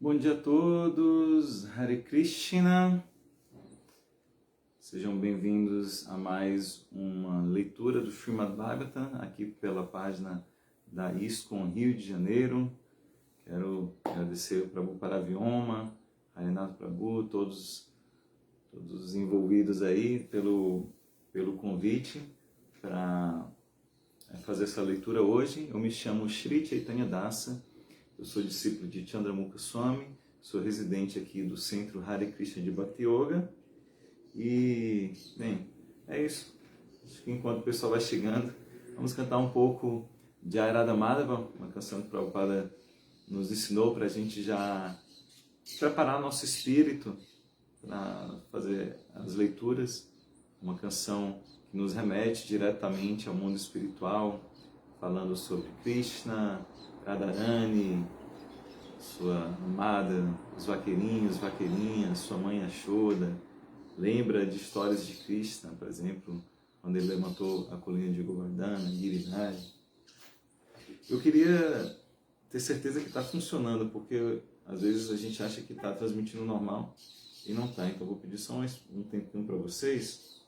Bom dia a todos, Hare Krishna, sejam bem-vindos a mais uma leitura do Srimad Bhagavatam, aqui pela página da ISKCON Rio de Janeiro. Quero agradecer ao Prabhu Paravyoma, Harinatha Prabhu, todos os envolvidos aí pelo convite para fazer essa leitura hoje. Eu me chamo Shri Chaitanya Dasa. Eu sou discípulo de Chandramukha Swami, sou residente aqui do Centro Hare Krishna de Bhakti Yoga. E, bem, é isso. Acho que enquanto o pessoal vai chegando, vamos cantar um pouco de Radha Madhava, uma canção que o Prabhupada nos ensinou para a gente já preparar nosso espírito para fazer as leituras. Uma canção que nos remete diretamente ao mundo espiritual, falando sobre Krishna, Radharani, sua amada, os vaqueirinhos, vaqueirinhas, sua mãe Yashoda. Lembra de histórias de Krishna, por exemplo, quando ele levantou a colina de Govardhana, Girinai. Eu queria ter certeza que está funcionando, porque às vezes a gente acha que está transmitindo normal e não está. Então eu vou pedir só um tempinho para vocês,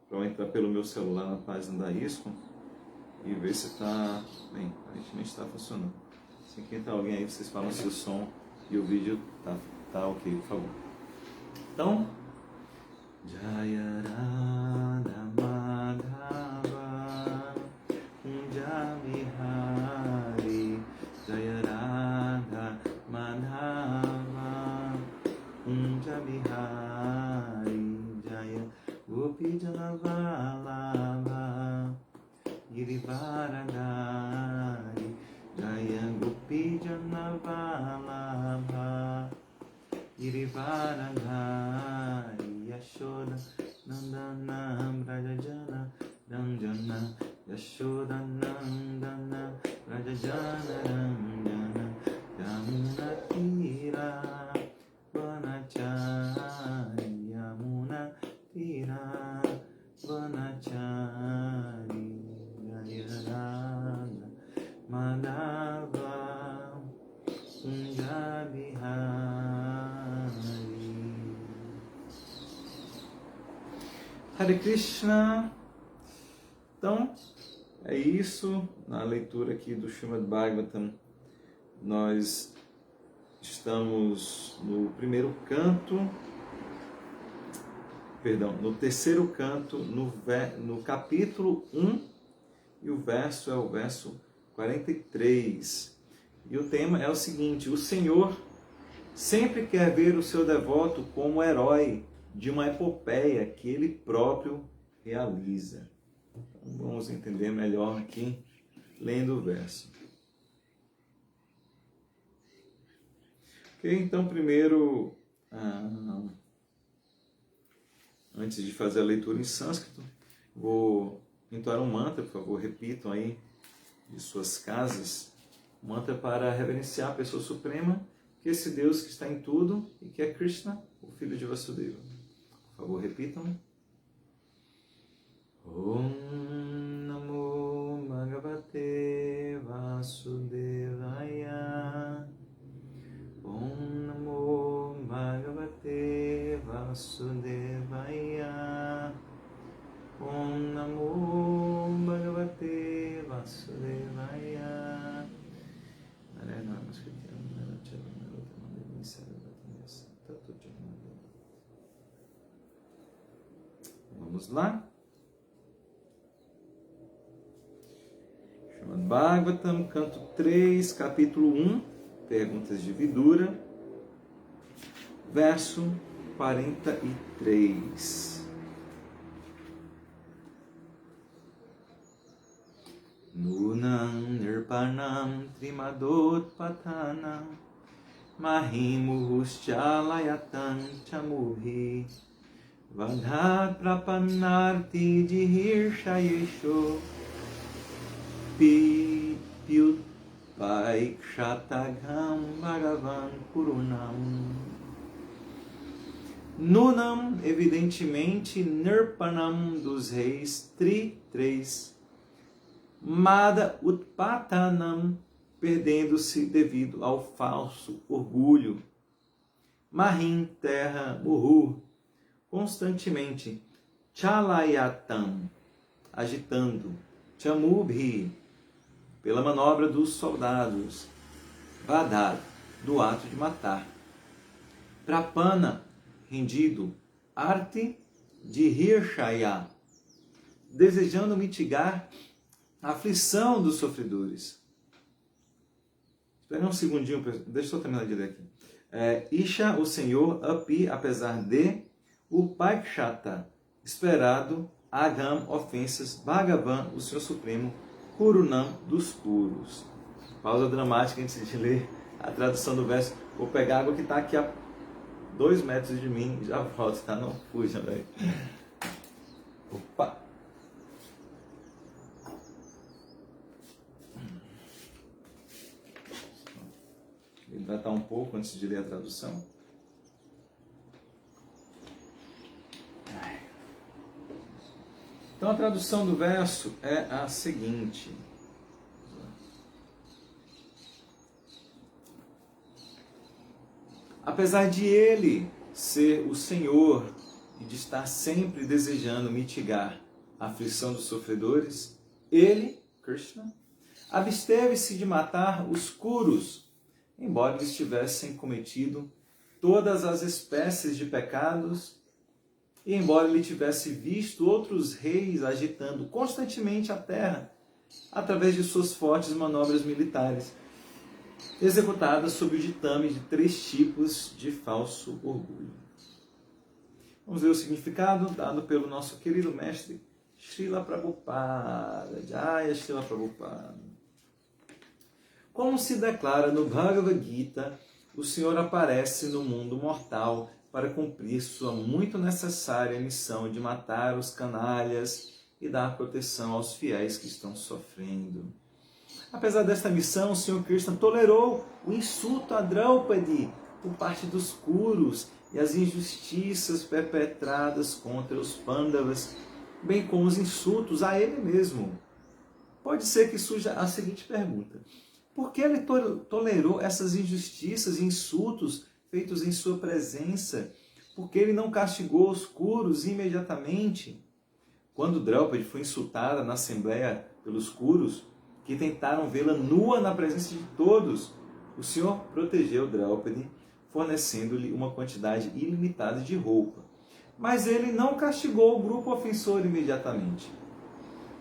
para eu entrar pelo meu celular na página da ISKCON e ver se está, bem, aparentemente está funcionando. Se entrar alguém aí, vocês falam se o som e o vídeo tá ok, por favor. Então, Jaya Radha Madhava Kunja Vihari, Jaya Radha Madhava Kunja Vihari, Jaya Gopi Jana Vallabha Girivaradari, Jaya Gopi Jana Vallabha Girivaradari, Yashoda Nandana Brajajana Ranjana, Yashoda Nandana Brajajana Ranjana, Yamuna Tira Vanachari, Yamuna Tira Vanachari, Jaya Madhava Kunja Vihari. Hare Krishna. Então, é isso. Na leitura aqui do Srimad Bhagavatam, nós estamos no primeiro canto, no terceiro canto, no capítulo 1, e o verso é o verso 43. E o tema é o seguinte: o Senhor sempre quer ver o seu devoto como herói de uma epopeia que ele próprio realiza. Então, vamos entender melhor aqui, lendo o verso. Ok, então primeiro, antes de fazer a leitura em sânscrito, vou entoar um mantra, por favor, repitam aí de suas casas. Mantra para reverenciar a pessoa suprema, que é esse Deus que está em tudo e que é Krishna, o filho de Vasudeva. Por favor, repitam. Om Namo Bhagavate Vasudevaya. Om Namo Bhagavate Vasudevaya. Om Namo Bhagavate Vasudevaya. Vamos lá. Srimad Bhagavatam, canto 3, capítulo 1, perguntas de Vidura, verso 43. Nunam nirpanam trimadotpatanam mahimuhuschalayatam chamubhi vadhat prapanarti jihirshayesho pyutpaikshatagham bhagavan kurunam. Nunam, evidentemente, nirpanam dos reis, 3, Mada Utpatanam, perdendo-se devido ao falso orgulho. Mahim, terra, Muhu, constantemente, Chalayatam, agitando, Chamubhi, pela manobra dos soldados, Vadad, do ato de matar, Prapana, rendido, Arte de Hirshaya, desejando mitigar a aflição dos sofredores. Espera um segundinho, deixa eu terminar de ler aqui. Isha, o Senhor, Api, apesar de, o Pakshata, esperado, Agam, ofensas, Bhagavan, o Senhor Supremo, Kurunam, dos puros. Pausa dramática antes de ler a tradução do verso. Vou pegar água que está aqui a 2 metros de mim e já volto, tá? Não fuja, velho. Opa! Hidratar um pouco antes de ler a tradução. Então a tradução do verso é a seguinte. Apesar de ele ser o Senhor e de estar sempre desejando mitigar a aflição dos sofredores, ele, Krishna, absteve-se de matar os Kurus, embora eles tivessem cometido todas as espécies de pecados e embora ele tivesse visto outros reis agitando constantemente a terra através de suas fortes manobras militares, executadas sob o ditame de 3 tipos de falso orgulho. Vamos ver o significado dado pelo nosso querido mestre Srila Prabhupada. Jaya Srila Prabhupada. Como se declara no Bhagavad Gita, o Senhor aparece no mundo mortal para cumprir sua muito necessária missão de matar os canalhas e dar proteção aos fiéis que estão sofrendo. Apesar desta missão, o Senhor Krishna tolerou o insulto a Draupadi por parte dos Kurus e as injustiças perpetradas contra os Pandavas, bem como os insultos a ele mesmo. Pode ser que surja a seguinte pergunta: por que ele tolerou essas injustiças e insultos feitos em sua presença? Por que ele não castigou os Kurus imediatamente? Quando Draupadi foi insultada na assembleia pelos Kurus, que tentaram vê-la nua na presença de todos, o Senhor protegeu Draupadi, fornecendo-lhe uma quantidade ilimitada de roupa. Mas ele não castigou o grupo ofensor imediatamente.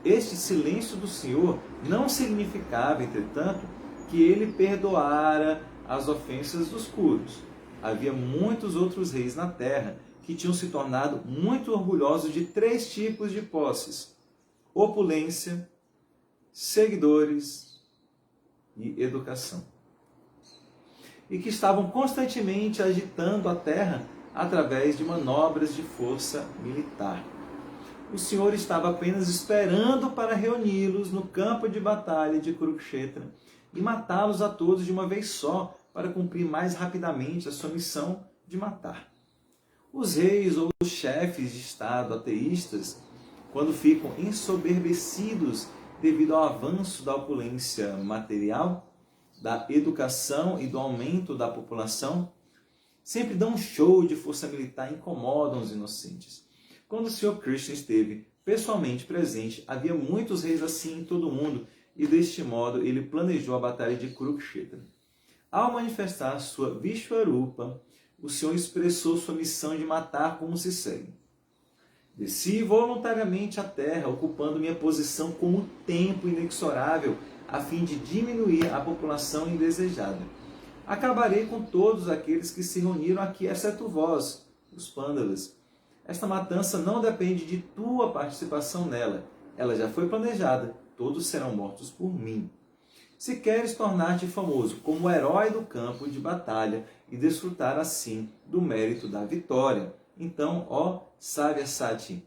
Este silêncio do Senhor não significava, entretanto, que ele perdoara as ofensas dos Kurus. Havia muitos outros reis na terra que tinham se tornado muito orgulhosos de 3 tipos de posses: opulência, seguidores e educação. E que estavam constantemente agitando a terra através de manobras de força militar. O Senhor estava apenas esperando para reuni-los no campo de batalha de Kurukshetra e matá-los a todos de uma vez só, para cumprir mais rapidamente a sua missão de matar. Os reis ou os chefes de Estado ateístas, quando ficam ensoberbecidos devido ao avanço da opulência material, da educação e do aumento da população, sempre dão um show de força militar e incomodam os inocentes. Quando o Senhor Krishna esteve pessoalmente presente, havia muitos reis assim em todo o mundo, e deste modo ele planejou a batalha de Kurukshetra. Ao manifestar sua Vishvarupa, o Senhor expressou sua missão de matar como se segue: desci voluntariamente à terra, ocupando minha posição como tempo inexorável, a fim de diminuir a população indesejada. Acabarei com todos aqueles que se reuniram aqui, exceto vós, os Pandavas. Esta matança não depende de tua participação nela. Ela já foi planejada. Todos serão mortos por mim. Se queres tornar-te famoso como o herói do campo de batalha e desfrutar assim do mérito da vitória, então, ó Savyasati,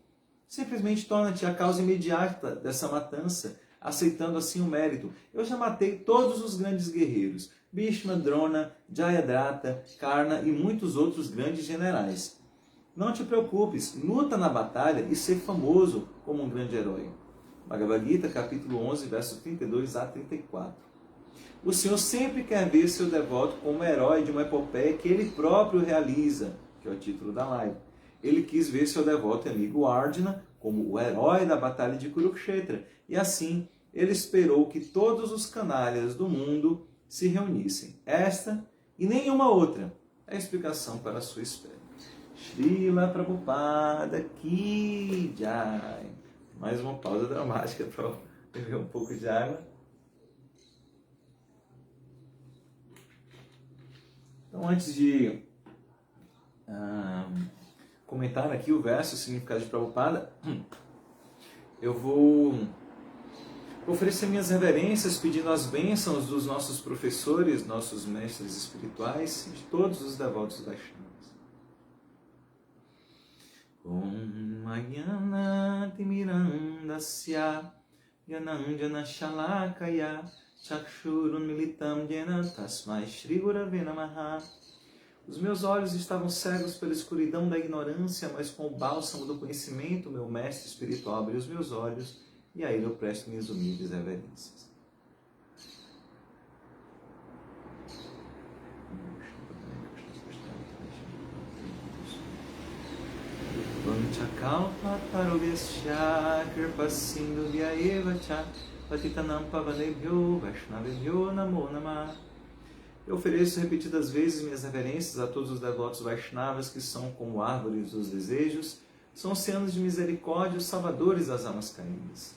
simplesmente torna-te a causa imediata dessa matança, aceitando assim o mérito. Eu já matei todos os grandes guerreiros, Bhishma, Drona, Jayadratha, Karna e muitos outros grandes generais. Não te preocupes, luta na batalha e ser famoso como um grande herói. Bhagavad Gita, capítulo 11, verso 32 a 34. O Senhor sempre quer ver seu devoto como herói de uma epopeia que ele próprio realiza, que é o título da live. Ele quis ver seu devoto e amigo Arjuna como o herói da batalha de Kurukshetra. E assim, ele esperou que todos os canalhas do mundo se reunissem. Esta e nenhuma outra é a explicação para a sua espera. Srila Prabhupada Ki Jai. Mais uma pausa dramática para beber um pouco de água. Então, antes de comentar aqui o verso, o significado de Prabhupada, eu vou oferecer minhas reverências pedindo as bênçãos dos nossos professores, nossos mestres espirituais e de todos os devotos das chamas. Om Ayana Timirandasya Yananjana Shalakaya Chakshurun Militam Jena Tasmai Shri Gurave Namaha. Os meus olhos estavam cegos pela escuridão da ignorância, mas com o bálsamo do conhecimento, meu mestre espiritual abriu os meus olhos, e a ele eu presto minhas humildes reverências. Vanchakalpa tarobhyasya kirpasindhu vyayevacha patitanam pavanebhyo vaishnavebhyo namo namah. Eu ofereço repetidas vezes minhas reverências a todos os devotos Vaishnavas que são como árvores dos desejos, são oceanos de misericórdia, os salvadores das almas caídas.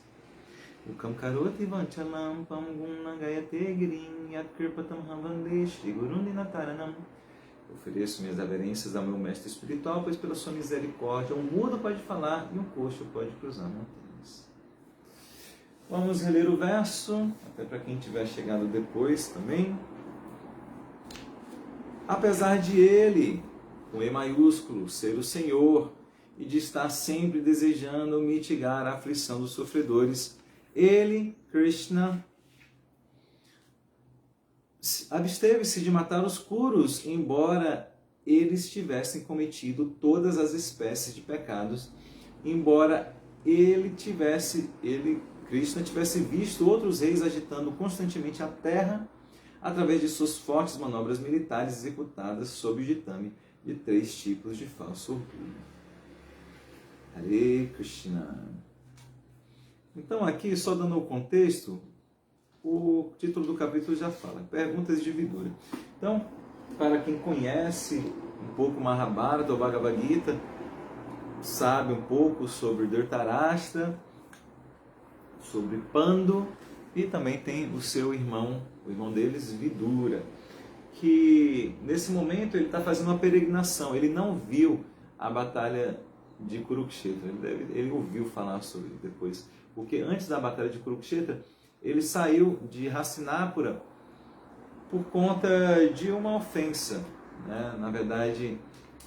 Ukam karoti vanchalam pamguna gayate girim yatkirpatam havande shri gurundinataranam. Eu ofereço minhas reverências ao meu mestre espiritual, pois pela sua misericórdia um mudo pode falar e um coxo pode cruzar montanhas. Vamos reler o verso, até para quem tiver chegado depois também. Apesar de ele, com E maiúsculo, ser o Senhor e de estar sempre desejando mitigar a aflição dos sofredores, ele, Krishna, absteve-se de matar os Kurus, embora eles tivessem cometido todas as espécies de pecados, embora Krishna tivesse visto outros reis agitando constantemente a terra através de suas fortes manobras militares executadas sob o ditame de 3 tipos de falso orgulho. Hare Krishna. Então aqui, só dando o contexto, o título do capítulo já fala, perguntas de Vidura. Então, para quem conhece um pouco Mahabharata ou Bhagavad Gita, sabe um pouco sobre Dhritarashtra, sobre Pandu, e também tem o seu irmão, o irmão deles, Vidura, que nesse momento ele está fazendo uma peregrinação. Ele não viu a batalha de Kurukshetra, ele ouviu falar sobre depois, porque antes da batalha de Kurukshetra, ele saiu de Hastinapura por conta de uma ofensa, né? Na verdade,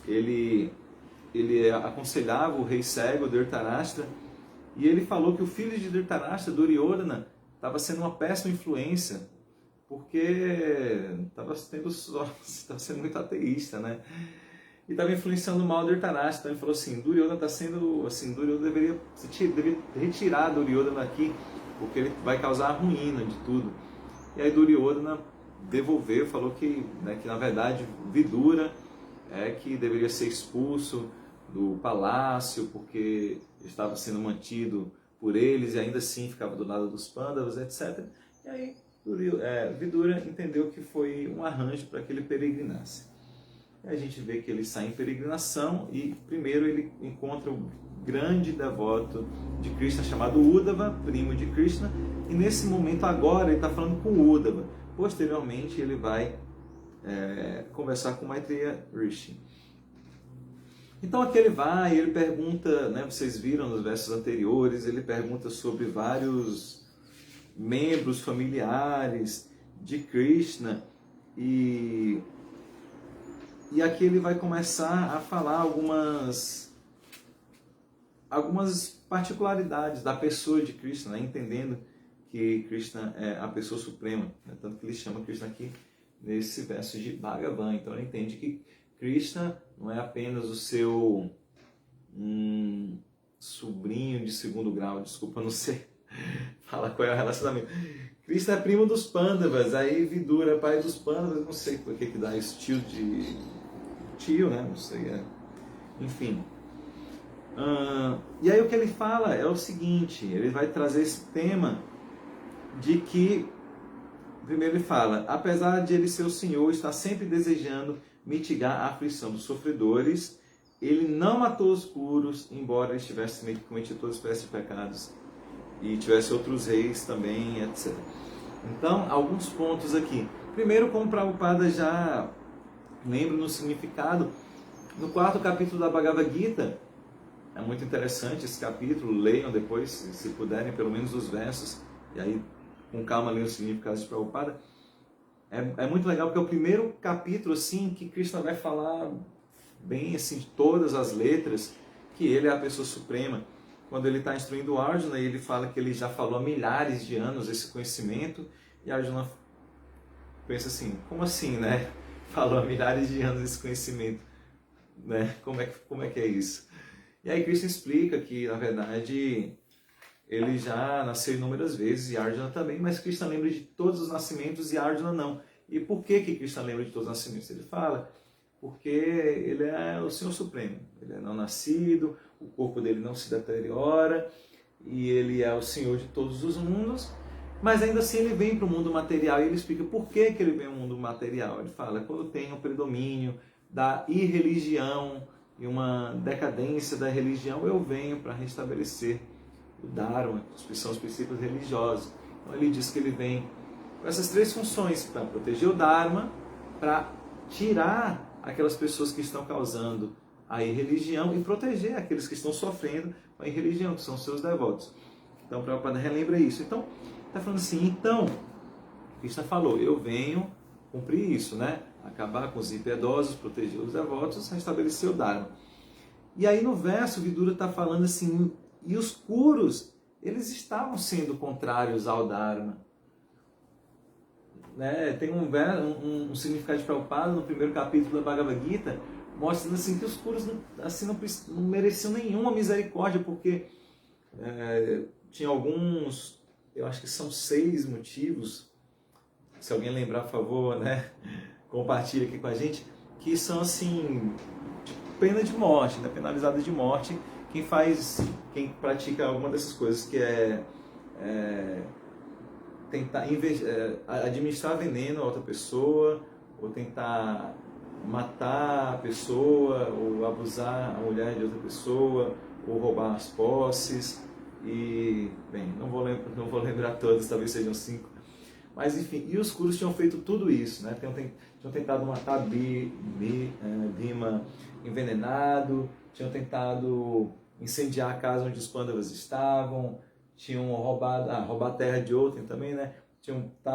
ele aconselhava o rei cego, Dhritarashtra, e ele falou que o filho de Dhritarashtra, Duryodhana, estava sendo uma péssima influência, porque estava sendo muito ateísta, né? E estava influenciando mal o Dhritarashtra. Então ele falou assim, Duryodhana está sendo, assim, Duryodhana deveria retirar Duryodhana daqui, porque ele vai causar a ruína de tudo. E aí Duryodhana devolveu, falou que na verdade Vidura que deveria ser expulso do palácio, porque estava sendo mantido por eles e ainda assim ficava do lado dos Pandavas, etc. E aí Vidura entendeu que foi um arranjo para que ele peregrinasse. E a gente vê que ele sai em peregrinação e primeiro ele encontra o grande devoto de Krishna chamado Uddhava, primo de Krishna, e nesse momento agora ele está falando com Uddhava. Posteriormente ele vai conversar com Maitreya Rishi. Então aqui ele vai, ele pergunta, né, vocês viram nos versos anteriores, ele pergunta sobre vários membros familiares de Krishna, e aqui ele vai começar a falar algumas particularidades da pessoa de Krishna, né, entendendo que Krishna é a pessoa suprema, né, tanto que ele chama Krishna aqui nesse verso de Bhagavan. Então ele entende que Krishna não é apenas o seu sobrinho de segundo grau, desculpa, não sei falar qual é o relacionamento. Krishna é primo dos Pandavas, aí Vidura é pai dos Pandavas, não sei por que dá esse tio, né? Não sei, enfim. E aí o que ele fala é o seguinte, ele vai trazer esse tema de que, primeiro ele fala, apesar de ele ser o Senhor, está sempre desejando mitigar a aflição dos sofredores, ele não matou os puros, embora ele tivesse cometido toda espécie de pecados e tivesse outros reis também, etc. Então, alguns pontos aqui. Primeiro, como Prabhupada já lembra no significado, no 4º capítulo da Bhagavad Gita, é muito interessante esse capítulo, leiam depois, se puderem, pelo menos os versos, e aí com calma leiam os significados de Prabhupada. É muito legal, porque é o primeiro capítulo assim, que Krishna vai falar bem assim, de todas as letras, que ele é a pessoa suprema. Quando ele está instruindo o Arjuna, ele fala que ele já falou há milhares de anos esse conhecimento, e Arjuna pensa assim, como assim, né? Falou há milhares de anos esse conhecimento, né? Como é que é isso? E aí Krishna explica que, na verdade, ele já nasceu inúmeras vezes, e Arjuna também, mas Krishna lembra de todos os nascimentos e Arjuna não. E por que Krishna lembra de todos os nascimentos? Ele fala, porque ele é o Senhor Supremo, ele é não nascido, o corpo dele não se deteriora, e ele é o Senhor de todos os mundos, mas ainda assim ele vem para o mundo material, e ele explica por que ele vem ao mundo material. Ele fala, quando tem o predomínio da irreligião e uma decadência da religião, eu venho para restabelecer o Dharma, que são os princípios religiosos. Então ele diz que ele vem com essas 3 funções, para proteger o Dharma, para tirar aquelas pessoas que estão causando a irreligião e proteger aqueles que estão sofrendo com a irreligião, que são os seus devotos. Então, Prabhupada relembra isso. Então, está falando assim, então, Krishna falou, eu venho cumprir isso, né? Acabar com os impiedosos, proteger os devotos, restabelecer o Dharma. E aí no verso, Vidura está falando assim, e os puros, eles estavam sendo contrários ao Dharma. Né? Tem um significado de Prabhupada no 1º capítulo da Bhagavad Gita, mostrando assim, que os puros assim, não mereciam nenhuma misericórdia, porque tinha alguns, eu acho que são 6 motivos, se alguém lembrar, por favor, né? Compartilha aqui com a gente, que são assim, tipo, pena de morte, né? Penalizada de morte, quem pratica alguma dessas coisas, que é tentar administrar veneno a outra pessoa, ou tentar matar a pessoa, ou abusar a mulher de outra pessoa, ou roubar as posses, e, bem, não vou lembrar todas, talvez sejam 5, mas enfim, e os Kurus tinham feito tudo isso, né? Tinham tentado matar Bhima envenenado, tinham tentado incendiar a casa onde os Pandavas estavam, tinham roubado a terra de outrem também, né?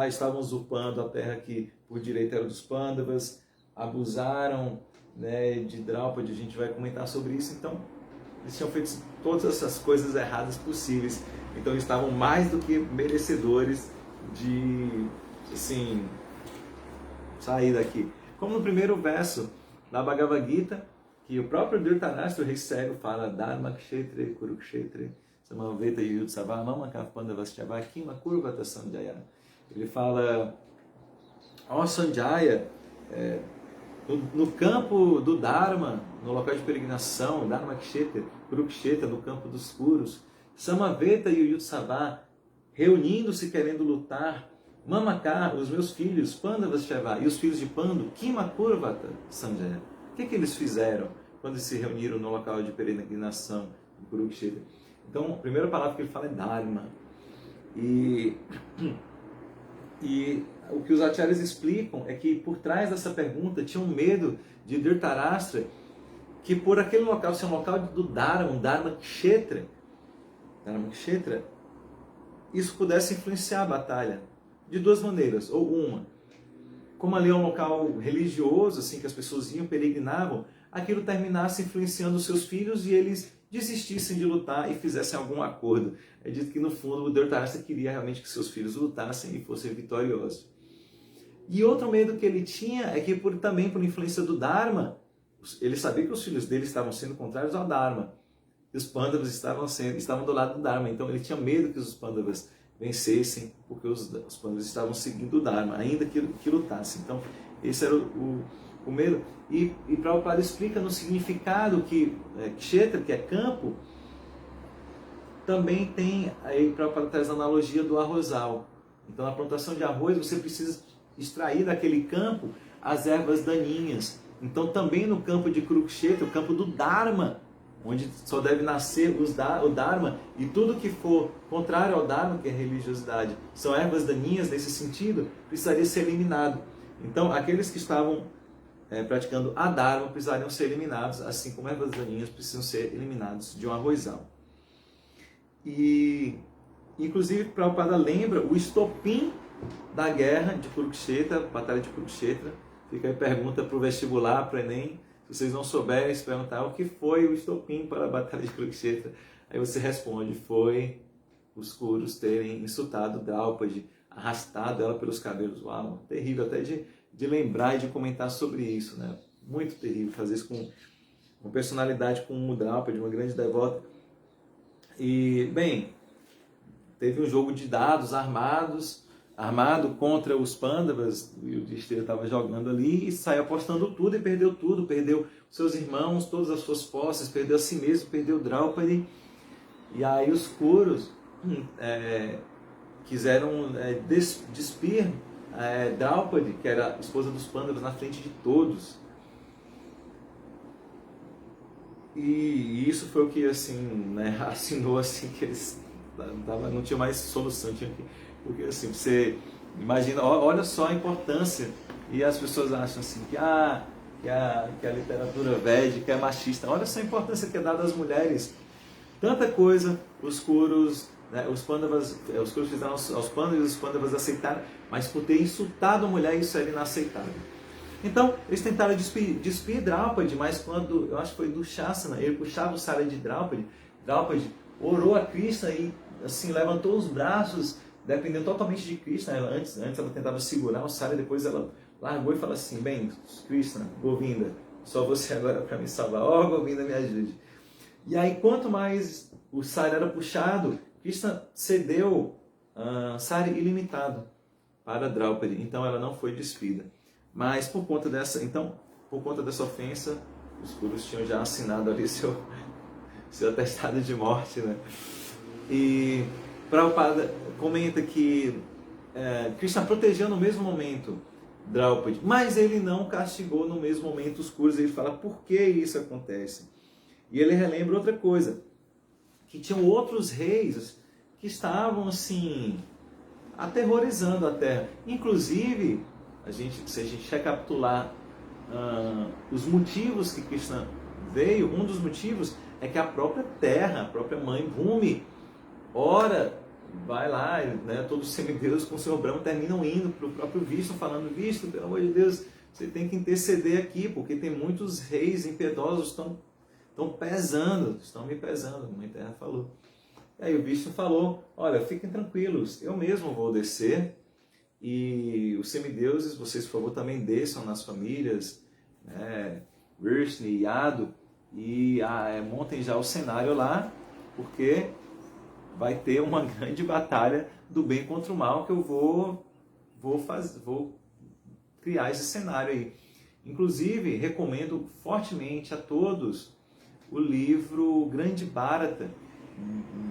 Estavam usurpando a terra que por direito era dos Pandavas, abusaram, né, de Draupadi, a gente vai comentar sobre isso. Então, eles tinham feito todas essas coisas erradas possíveis, então eles estavam mais do que merecedores de, assim, sair daqui. Como no primeiro verso da Bhagavad Gita, que o próprio Dhritarashtra, o rei cego, fala Dharma Kshetre Kurukshetre Samaveta Yudsava Mamakav Pandavaschava Kima Kurvata Sanjaya. Ele fala, ó Sanjaya, no campo do Dharma, no local de peregrinação, Dharma Kshetra, Kurukshetra, no campo dos puros, Samaveta e Yudsava, reunindo-se querendo lutar, Mamaka, os meus filhos, Pandavaschava, e os filhos de Pandu, Kima Kurvata Sanjaya. O que eles fizeram quando se reuniram no local de peregrinação em Kurukshetra? Então, a primeira palavra que ele fala é Dharma. E o que os acharyas explicam é que por trás dessa pergunta tinha um medo de Dhritarashtra, que por aquele local ser um local do Dharma, um Dharma Kshetra, isso pudesse influenciar a batalha de 2 maneiras, ou uma, como ali é um local religioso, assim, que as pessoas iam, peregrinavam, aquilo terminasse influenciando os seus filhos e eles desistissem de lutar e fizessem algum acordo. É dito que no fundo o Dhritarashtra queria realmente que seus filhos lutassem e fossem vitoriosos. E outro medo que ele tinha é que também por influência do Dharma, ele sabia que os filhos dele estavam sendo contrários ao Dharma, e os Pandavas estavam do lado do Dharma, então ele tinha medo que os Pandavas vencessem, porque os Pandavas estavam seguindo o Dharma, ainda que lutassem. Então, esse era o medo. E Prabhupada explica no significado que Kshetra, que é campo, também tem, aí Prabhupada traz a analogia do arrozal. Então, na plantação de arroz, você precisa extrair daquele campo as ervas daninhas. Então, também no campo de Kurukshetra, o campo do Dharma, onde só deve nascer o Dharma, e tudo que for contrário ao Dharma, que é religiosidade, são ervas daninhas nesse sentido, precisaria ser eliminado. Então, aqueles que estavam praticando a Dharma precisariam ser eliminados, assim como ervas daninhas precisam ser eliminados de um arrozal. E, inclusive, Prabhupada lembra o estopim da guerra de Kurukshetra, batalha de Kurukshetra. Fica aí pergunta para o vestibular, para o Enem. Se vocês não souberem, se perguntar o que foi o estopim para a batalha de Kurukshetra, aí você responde, foi os Kurus terem insultado Draupadi, arrastado ela pelos cabelos. Uau, terrível até de lembrar e de comentar sobre isso, né? Muito terrível fazer isso com uma personalidade como o Draupadi, uma grande devota. E, bem, teve um jogo de dados armado contra os Pandavas, e o Yudhishthira estava jogando ali e saiu apostando tudo e perdeu tudo, perdeu seus irmãos, todas as suas posses, perdeu a si mesmo, perdeu Draupadi. E aí os Kurus quiseram despir Draupadi, que era a esposa dos Pandavas, na frente de todos. E isso foi o que assim, né, assinou assim, que eles não tinha mais solução, porque assim, você imagina, olha só a importância, e as pessoas acham assim que a literatura védica é machista. Olha só a importância que é dada às mulheres. Tanta coisa os Kurus, né, os Kurus fizeram aos Pandavas, os Pandavas aceitaram, mas por ter insultado a mulher, isso era inaceitável. Então, eles tentaram despir Draupadi, mas quando, eu acho que foi do Shasana, ele puxava o sara de Draupadi orou a Krishna e assim, levantou os braços, dependendo totalmente de Krishna. Antes ela tentava segurar o sara, depois ela largou e falou assim, bem, Krishna, Govinda, só você agora para me salvar, Govinda, me ajude. E aí, quanto mais o sara era puxado, Krishna cedeu sara ilimitado para Draupadi, então ela não foi despida. Mas por conta dessa ofensa, os Kurus tinham já assinado ali seu atestado de morte, né? E Prabhupada comenta que Krishna protegeu no mesmo momento Draupadi, mas ele não castigou no mesmo momento os Kurus. Ele fala por que isso acontece. E ele relembra outra coisa, que tinham outros reis que estavam assim aterrorizando a terra. Inclusive, se a gente recapitular os motivos que Krishna veio, um dos motivos é que a própria terra, a própria mãe Bhumi, ora, vai lá, né, todos os semideuses com o Senhor Brahma terminam indo para o próprio Vishnu, falando, Vishnu, pelo amor de Deus, você tem que interceder aqui, porque tem muitos reis impiedosos que estão me pesando, a Mãe Terra falou. E aí o Vishnu falou, olha, fiquem tranquilos, eu mesmo vou descer, e os semideuses, vocês por favor também desçam nas famílias, né, Vrishni, Yadu, e montem já o cenário lá, porque vai ter uma grande batalha do bem contra o mal que eu vou criar esse cenário aí. Inclusive, recomendo fortemente a todos o livro Grande Bharata,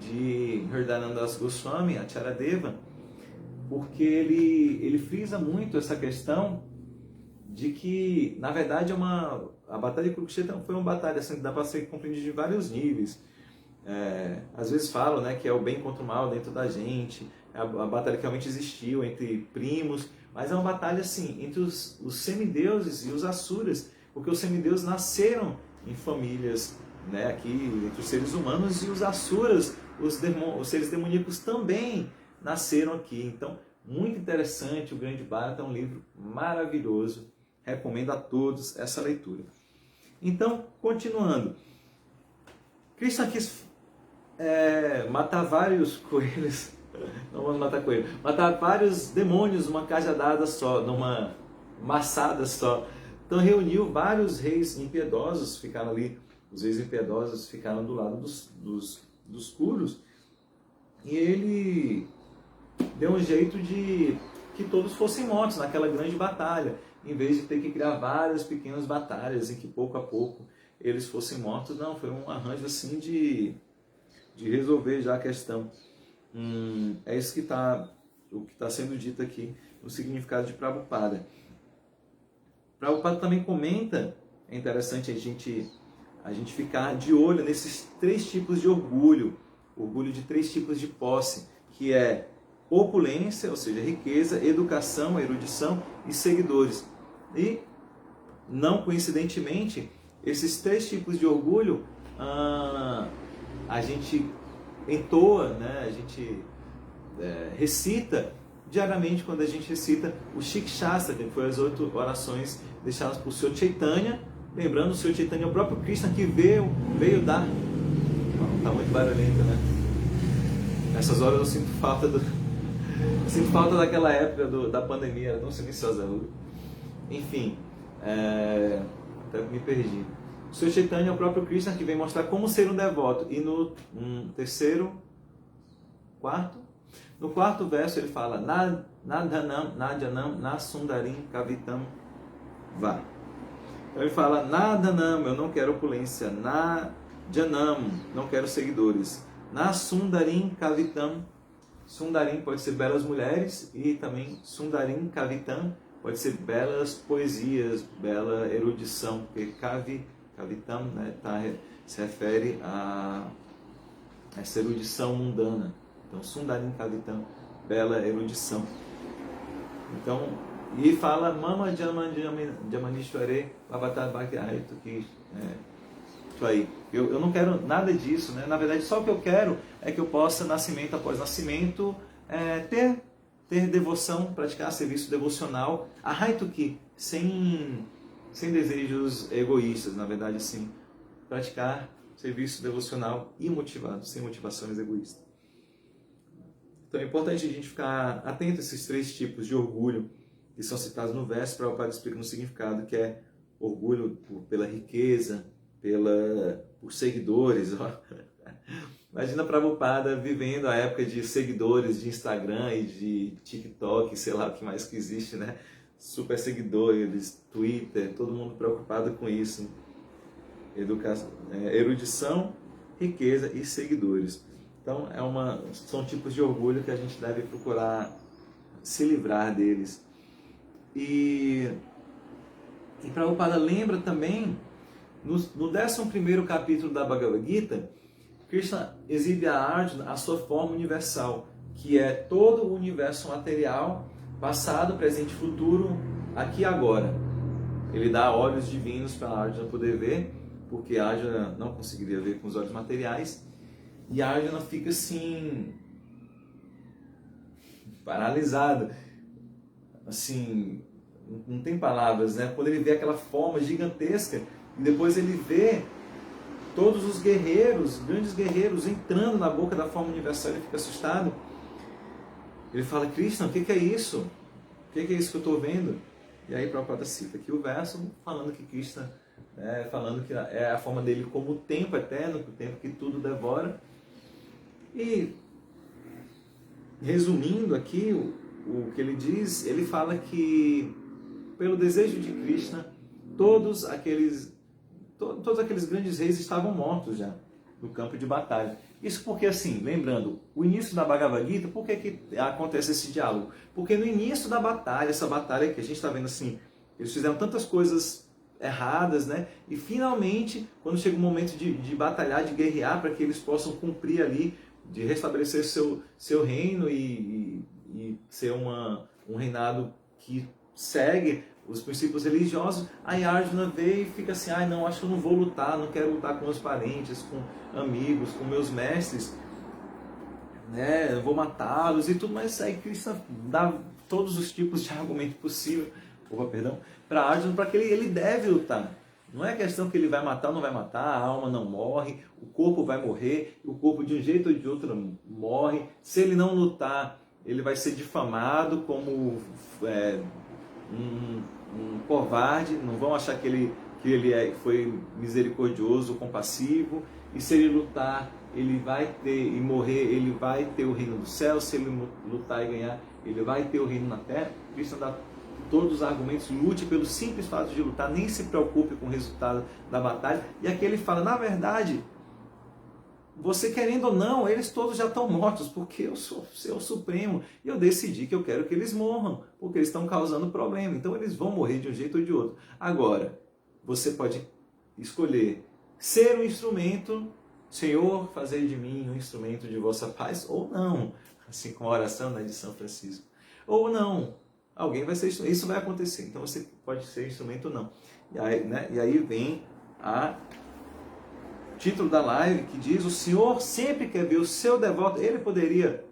de Hridayananda Das Goswami, Acharadeva, porque ele frisa muito essa questão de que, na verdade, a batalha de Kurukshetra foi uma batalha assim, que dá para ser compreendida de vários níveis. Às vezes falam, né, que é o bem contra o mal dentro da gente, a batalha que realmente existiu entre primos, mas é uma batalha assim, entre os semideuses e os asuras, porque os semideuses nasceram em famílias, né, aqui entre os seres humanos, e os asuras, os seres demoníacos também nasceram aqui. Então, muito interessante, o Grande Bharata é um livro maravilhoso, recomendo a todos essa leitura. Então, continuando, Krishna quis matar vários coelhos, não vamos matar coelho, matar vários demônios numa cajadada só, numa maçada só. Então reuniu vários reis impiedosos, ficaram ali, os reis impiedosos ficaram do lado dos Kurus, e ele deu um jeito de que todos fossem mortos naquela grande batalha, em vez de ter que criar várias pequenas batalhas em que pouco a pouco eles fossem mortos. Não, foi um arranjo assim de resolver já a questão. É isso que o que está sendo dito aqui no significado de Prabhupada. Prabhupada também comenta, é interessante a gente ficar de olho nesses 3 tipos de orgulho de 3 tipos de posse, que é opulência, ou seja, riqueza, educação, erudição e seguidores. E, não coincidentemente, esses 3 tipos de orgulho a gente entoa, né? A gente recita diariamente quando a gente recita o Shikshastra, que foi as 8 orações deixadas por Sr. Chaitanya. Lembrando, o Sr. Chaitanya é o próprio Krishna que veio dar... Está muito barulhento, né? Nessas horas eu sinto falta daquela época da pandemia, era tão silenciosa a rua. Enfim, até me perdi. O Sr. Chaitanya é o próprio Krishna que vem mostrar como ser um devoto. E no quarto verso ele fala: Nadhanam, Nadyanam, Nasundarim, Kavitam, Vá. Então ele fala: Nadhanam, eu não quero opulência. Nadyanam, não quero seguidores. Nasundarim, Kavitam. Sundarim pode ser belas mulheres, e também Sundarim Kavitam pode ser belas poesias, bela erudição, porque Kavitam, né, se refere a essa erudição mundana. Então, Sundarim Kavitam, bela erudição. Então, e fala Mama Jamanishware Avatar Bhakti que isso aí. Eu não quero nada disso, né? Na verdade, só o que eu quero é que eu possa, nascimento após nascimento, ter devoção, praticar serviço devocional, Ahaituki, sem desejos egoístas, na verdade, sim. Praticar serviço devocional imotivado, sem motivações egoístas. Então é importante a gente ficar atento a esses 3 tipos de orgulho que são citados no verso. Prabhupada explica no significado, que é orgulho pela riqueza, por seguidores. Imagina Prabhupada vivendo a época de seguidores de Instagram e de TikTok, sei lá o que mais que existe, né? Super seguidores, Twitter, todo mundo preocupado com isso. Erudição, riqueza e seguidores. Então são tipos de orgulho que a gente deve procurar se livrar deles. E Prabhupada lembra também, no 11º capítulo da Bhagavad Gita, Krishna exibe a Arjuna a sua forma universal, que é todo o universo material, passado, presente e futuro, aqui e agora. Ele dá olhos divinos para a Arjuna poder ver, porque a Arjuna não conseguiria ver com os olhos materiais, e a Arjuna fica assim, paralisado, assim, não tem palavras, né? Quando ele vê aquela forma gigantesca, e depois ele vê todos os guerreiros, grandes guerreiros, entrando na boca da forma universal, ele fica assustado. Ele fala: Krishna, o que é isso? O que é isso que eu estou vendo? E aí Prabhupada cita aqui o verso, falando que Krishna, falando que é a forma dele como o tempo eterno, o tempo que tudo devora. E, resumindo aqui o que ele diz, ele fala que, pelo desejo de Krishna, todos aqueles grandes reis estavam mortos já no campo de batalha. Isso porque, assim, lembrando, o início da Bhagavad Gita, por que acontece esse diálogo? Porque no início da batalha, essa batalha que a gente está vendo assim, eles fizeram tantas coisas erradas, né? E finalmente, quando chega o momento de batalhar, de guerrear, para que eles possam cumprir ali, de restabelecer seu reino e ser um reinado que segue os princípios religiosos, aí Arjuna vê e fica assim: não, acho que eu não vou lutar, não quero lutar com meus parentes, com amigos, com meus mestres, né? Eu vou matá-los e tudo, mas aí Krishna dá todos os tipos de argumento possível, para Arjuna, para que ele deve lutar. Não é questão que ele vai matar ou não vai matar, a alma não morre, o corpo vai morrer, o corpo de um jeito ou de outro morre. Se ele não lutar, ele vai ser difamado como um covarde, não vão achar que ele foi misericordioso, compassivo, e se ele lutar, ele vai ter e morrer, ele vai ter o reino do céu. Se ele lutar e ganhar, ele vai ter o reino na terra. Cristo dá todos os argumentos, lute pelo simples fato de lutar, nem se preocupe com o resultado da batalha. E aqui ele fala, na verdade, você querendo ou não, eles todos já estão mortos, porque eu sou o seu Supremo, e eu decidi que eu quero que eles morram, porque eles estão causando problema, então eles vão morrer de um jeito ou de outro. Agora, você pode escolher ser um instrumento, Senhor, fazer de mim um instrumento de vossa paz, ou não, assim como a oração, né, de São Francisco, ou não, alguém vai ser instrumento, isso vai acontecer, então você pode ser instrumento ou não. E aí, né, vem o título da live que diz, o Senhor sempre quer ver o seu devoto. Ele poderia,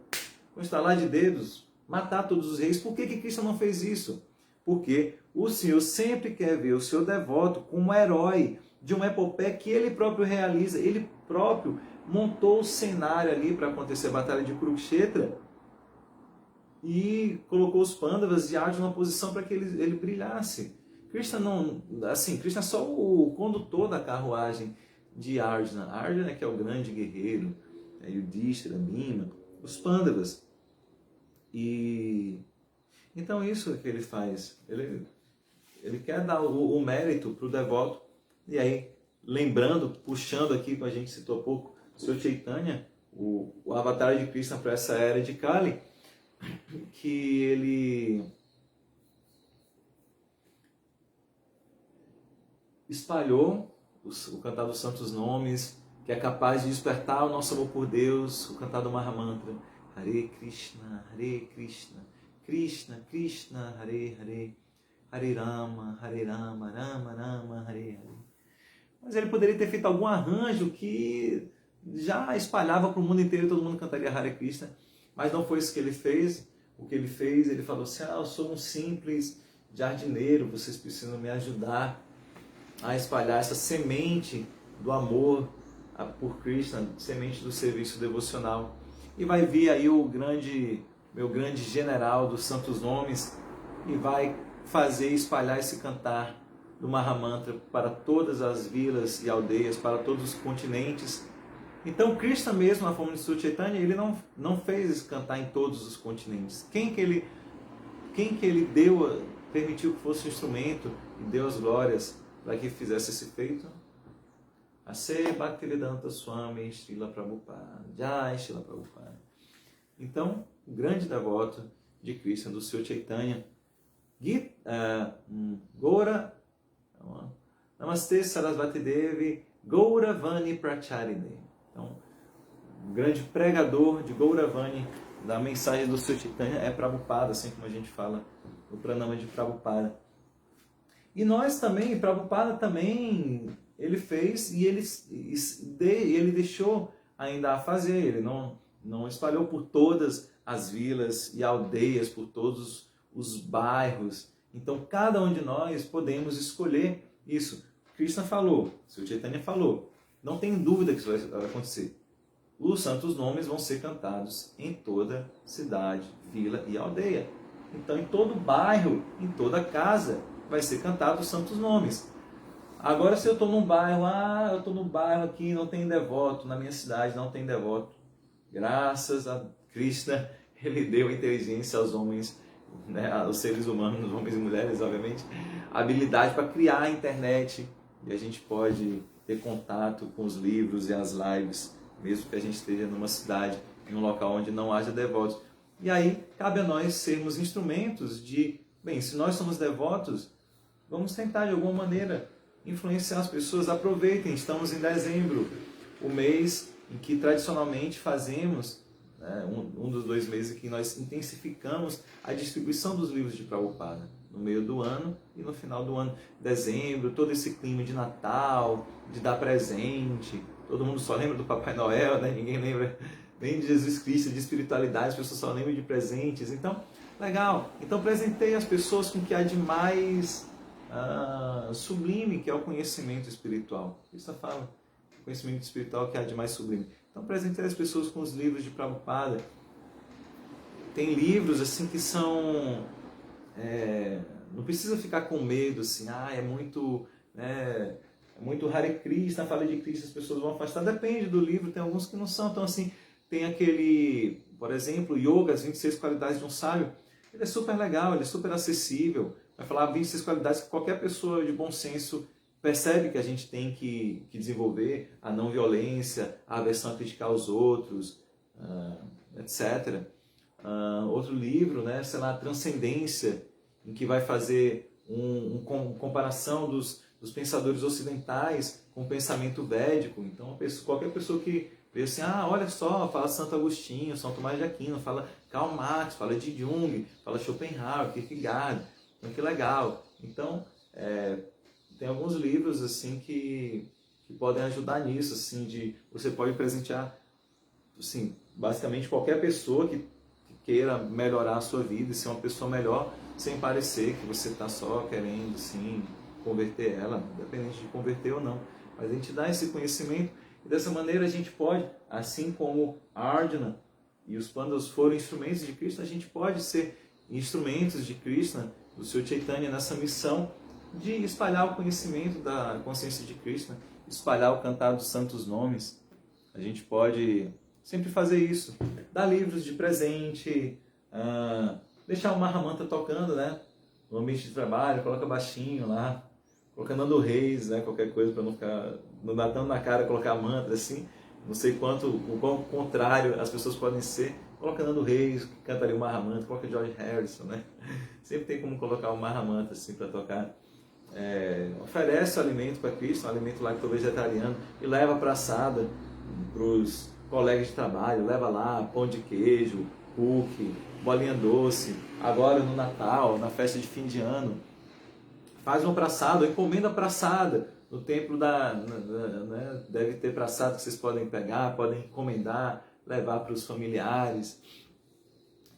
com estalar de dedos, matar todos os reis. Por que Cristo não fez isso? Porque o Senhor sempre quer ver o seu devoto como herói de uma epopeia que ele próprio realiza. Ele próprio montou o cenário ali para acontecer a batalha de Kurukshetra e colocou os Pandavas de Arjuna numa posição para que ele brilhasse. Krishna não, assim, Krishna é só o condutor da carruagem de Arjuna. Arjuna que é o grande guerreiro, Yudhishthira, Bhima, os Pandavas. E então isso é que ele faz. Ele quer dar o mérito para o devoto. E aí, lembrando, puxando aqui, como a gente citou há pouco, o Sr. Chaitanya, o avatar de Krishna para essa era de Kali, que ele espalhou o cantar dos santos nomes, que é capaz de despertar o nosso amor por Deus, o cantar do Mahamantra, Hare Krishna, Krishna Krishna, Hare Hare, Hare Rama, Rama Rama, Hare Hare. Mas ele poderia ter feito algum arranjo que já espalhava para o mundo inteiro e todo mundo cantaria Hare Krishna, mas não foi isso que ele fez. O que ele fez, ele falou assim, eu sou um simples jardineiro, vocês precisam me ajudar a espalhar essa semente do amor por Krishna, semente do serviço devocional. E vai vir aí meu grande general dos santos nomes, e vai fazer espalhar esse cantar do Mahamantra para todas as vilas e aldeias, para todos os continentes. Então Krishna mesmo, na forma de Sri Chaitanya, ele não fez esse cantar em todos os continentes. Quem que ele permitiu que fosse o instrumento e deu as glórias para que fizesse esse feito? Ase Bhaktivedanta Swami Srila Prabhupada. Jai Srila Prabhupada. Então, o grande devoto de Krishna, do Sr. Chaitanya, Gaura, Namaste Sarasvati Devi, Gauravani Pracharine. Então, o grande pregador de Gauravani, da mensagem do Sr. Chaitanya, é Prabhupada, assim como a gente fala no pranama de Prabhupada. E nós também, Prabhupada também, ele fez e ele deixou ainda a fazer. Ele não espalhou por todas as vilas e aldeias, por todos os bairros. Então, cada um de nós podemos escolher isso. Krishna falou, Sr. Chaitanya falou, não tem dúvida que isso vai acontecer. Os santos nomes vão ser cantados em toda cidade, vila e aldeia. Então, em todo bairro, em toda casa, vai ser cantado os santos nomes. Agora, se eu estou num bairro, eu estou num bairro aqui, não tem devoto, na minha cidade não tem devoto. Graças a Krishna, ele deu inteligência aos homens, né, aos seres humanos, homens e mulheres, obviamente, a habilidade para criar a internet, e a gente pode ter contato com os livros e as lives, mesmo que a gente esteja numa cidade, em um local onde não haja devotos. E aí, cabe a nós sermos instrumentos de, bem, se nós somos devotos, vamos tentar de alguma maneira influenciar as pessoas. Aproveitem, estamos em dezembro, o mês em que tradicionalmente fazemos, um dos 2 meses em que nós intensificamos a distribuição dos livros de Prabhupada, no meio do ano e no final do ano. Dezembro, todo esse clima de Natal, de dar presente, todo mundo só lembra do Papai Noel, né? Ninguém lembra nem de Jesus Cristo, de espiritualidade, as pessoas só lembram de presentes. Então, legal, então presenteie as pessoas com o que há de mais sublime, que é o conhecimento espiritual. Isso fala, conhecimento espiritual que há de mais sublime. Então, presenteie as pessoas com os livros de Prabhupada. Tem livros assim que são... não precisa ficar com medo, assim, é muito... é muito Hare Krishna, fala de Krishna, as pessoas vão afastar. Depende do livro, tem alguns que não são. Então, assim, tem aquele, por exemplo, Yoga, as 26 qualidades de um sábio. Ele é super legal, ele é super acessível. Vai falar 26 qualidades que qualquer pessoa de bom senso percebe que a gente tem que desenvolver. A não violência, a aversão a criticar os outros, etc. Outro livro, né, sei lá, Transcendência, em que vai fazer uma comparação dos pensadores ocidentais com o pensamento védico. Então, qualquer pessoa que vê assim, olha só, fala Santo Agostinho, São Tomás de Aquino, fala Karl Marx, fala de Jung, fala Schopenhauer, Kierkegaard, então que legal. Então, tem alguns livros assim que podem ajudar nisso, assim, você pode presentear, assim, basicamente qualquer pessoa que queira melhorar a sua vida e ser uma pessoa melhor, sem parecer que você está só querendo, assim, converter ela, independente de converter ou não. Mas a gente dá esse conhecimento e dessa maneira a gente pode, assim como Arjuna e os Pandavas foram instrumentos de Krishna, a gente pode ser instrumentos de Krishna, do seu Chaitanya, nessa missão de espalhar o conhecimento da consciência de Krishna, espalhar o cantar dos santos nomes. A gente pode sempre fazer isso, dar livros de presente, deixar o Mahamanta tocando, né, no ambiente de trabalho, coloca baixinho lá, coloca Nando Reis, né, qualquer coisa para não dar tanto na cara, colocar mantra assim, não sei o quão contrário as pessoas podem ser, coloca Nando Reis, canta ali o Mahamanta, coloca George Harrison, né, sempre tem como colocar o Mahamanta assim para tocar. Oferece o alimento para Cristo, um alimento lacto-vegetariano, e leva para assada para os colegas de trabalho, leva lá pão de queijo, cookie, bolinha doce. Agora no Natal, na festa de fim de ano, faz uma praçada, encomenda praçada. No templo né, deve ter praçada que vocês podem pegar, podem encomendar, levar para os familiares.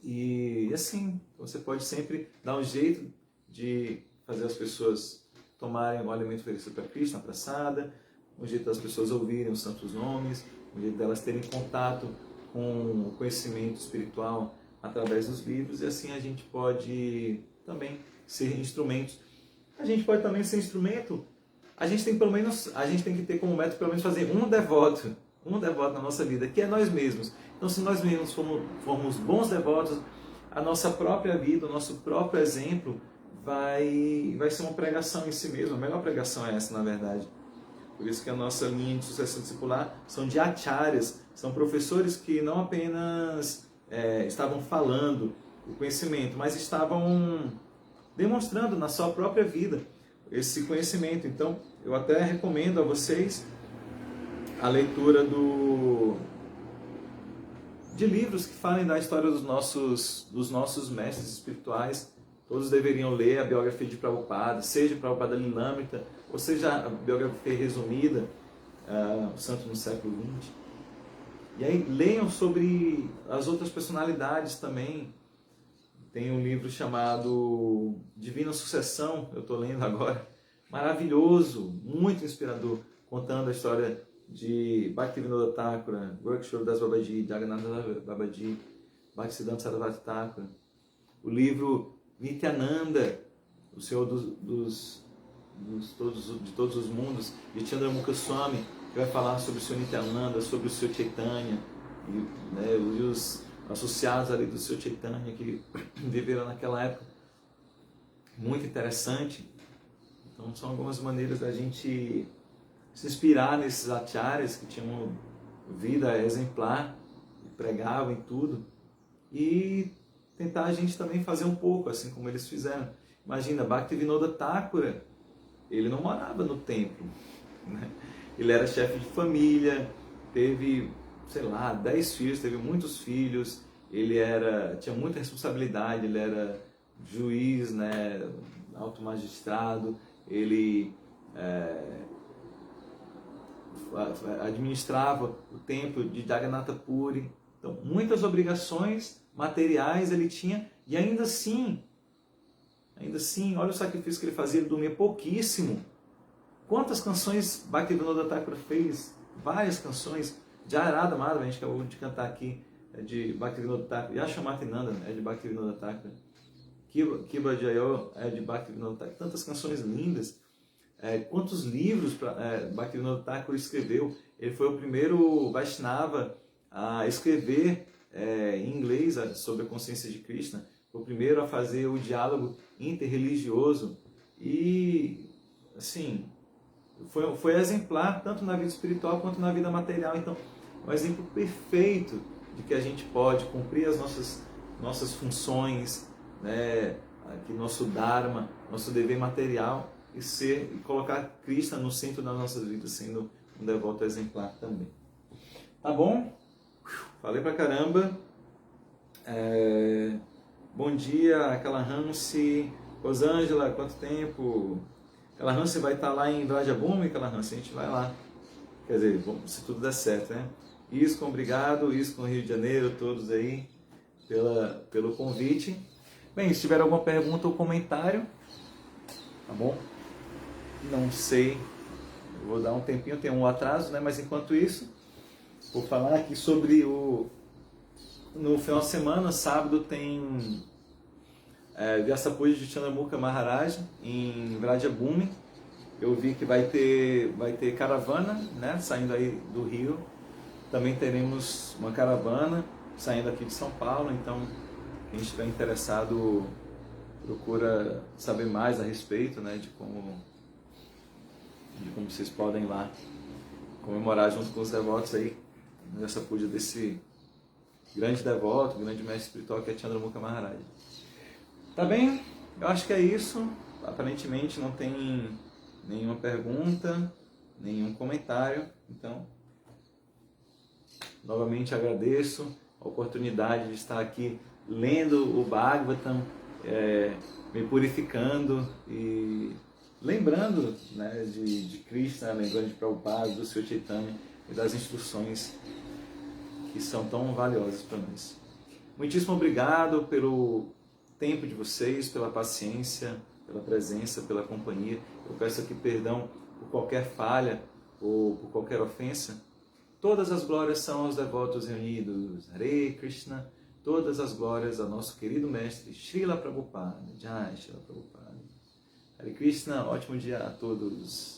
E assim, você pode sempre dar um jeito de fazer as pessoas tomarem o alimento oferecido para Cristo na praçada, um jeito das pessoas ouvirem os santos nomes, um jeito delas terem contato com o conhecimento espiritual através dos livros, e assim a gente pode também ser instrumentos. A gente pode também ser instrumento, a gente tem que ter como meta pelo menos fazer um devoto na nossa vida, que é nós mesmos. Então, se nós mesmos formos bons devotos, a nossa própria vida, o nosso próprio exemplo vai ser uma pregação em si mesmo. A melhor pregação é essa, na verdade. Por isso que a nossa linha de sucessão discipular são de acharyas, são professores que não apenas estavam falando o conhecimento, mas estavam demonstrando na sua própria vida esse conhecimento. Então, eu até recomendo a vocês a leitura de livros que falem da história dos nossos mestres espirituais. Todos deveriam ler a biografia de Prabhupada, seja Prabhupada Lilamrita, ou seja a biografia resumida, o Santo no século XX. E aí leiam sobre as outras personalidades também. Tem um livro chamado Divina Sucessão, eu estou lendo agora, maravilhoso, muito inspirador, contando a história de Bhaktivinoda Thakura, Gorkshore Das Babaji, Jagannatha Babaji, Bhaktisiddhanta Sarasvati Thakura. O livro Nityananda, o Senhor de todos os mundos, de Chandramukha Swami, que vai falar sobre o Senhor Nityananda, sobre o Senhor Chaitanya, e os associados ali do Senhor Chaitanya que viveram naquela época. Muito interessante. Então são algumas maneiras da gente se inspirar nesses acharyas que tinham vida exemplar, e pregavam em tudo, e tentar a gente também fazer um pouco, assim como eles fizeram. Imagina, Bhaktivinoda Thakura, ele não morava no templo, né? Ele era chefe de família, teve, 10 filhos, teve muitos filhos, ele tinha muita responsabilidade, ele era juiz, né, alto magistrado, ele administrava o templo de Jagannatha Puri. Então, muitas obrigações materiais ele tinha, e ainda assim, olha o sacrifício que ele fazia, ele dormia pouquíssimo. Quantas canções Bhaktivinoda Thakura fez? Várias canções. Jayarada Madhava, a gente acabou de cantar aqui, é de Bhaktivinoda Thakura. Yashomatinanda é de Bhaktivinoda Thakura. Kiba Jayo é de Bhaktivinoda Thakura. Tantas canções lindas. quantos livros Bhaktivinoda Thakur escreveu. Ele foi o primeiro Vaishnava a escrever em inglês sobre a consciência de Krishna, foi o primeiro a fazer o diálogo interreligioso e, assim, foi exemplar tanto na vida espiritual quanto na vida material. Então, é um exemplo perfeito de que a gente pode cumprir as nossas funções, né, aqui, nosso Dharma, nosso dever material e colocar Krishna no centro das nossas vidas, sendo um devoto exemplar também. Tá bom? Falei pra caramba. Bom dia, aquela Hansi. Rosângela, quanto tempo? Aquela Hansi vai estar lá em Vrajabhumi, aquela Hansi, a gente vai lá. Quer dizer, se tudo der certo, né? Isco, obrigado. Isco, Rio de Janeiro, todos aí, pelo convite. Bem, se tiver alguma pergunta ou comentário, tá bom? Não sei, eu vou dar um tempinho, tem um atraso, né? Mas enquanto isso, vou falar aqui sobre no final de semana, sábado, tem Vyasa-Puja de Chandramukha Maharaj em Vrajabhumi. Eu vi que vai ter caravana, né? Saindo aí do Rio. Também teremos uma caravana saindo aqui de São Paulo, então quem estiver interessado procura saber mais a respeito, né, de como vocês podem ir lá comemorar junto com os devotos aí nessa puja desse grande devoto, grande mestre espiritual que é Chandramukha Maharaj. Tá bem? Eu acho que é isso. Aparentemente não tem nenhuma pergunta, nenhum comentário, então novamente agradeço a oportunidade de estar aqui lendo o Bhagavatam, me purificando e lembrando, né, de Krishna, lembrando de Prabhupada, do Sr. Chaitanya e das instruções que são tão valiosas para nós. Muitíssimo obrigado pelo tempo de vocês, pela paciência, pela presença, pela companhia. Eu peço aqui perdão por qualquer falha ou por qualquer ofensa. Todas as glórias são aos devotos reunidos. Hare Krishna. Todas as glórias ao nosso querido mestre Srila Prabhupada. Jai Srila Prabhupada. Hare Krishna. Ótimo dia a todos.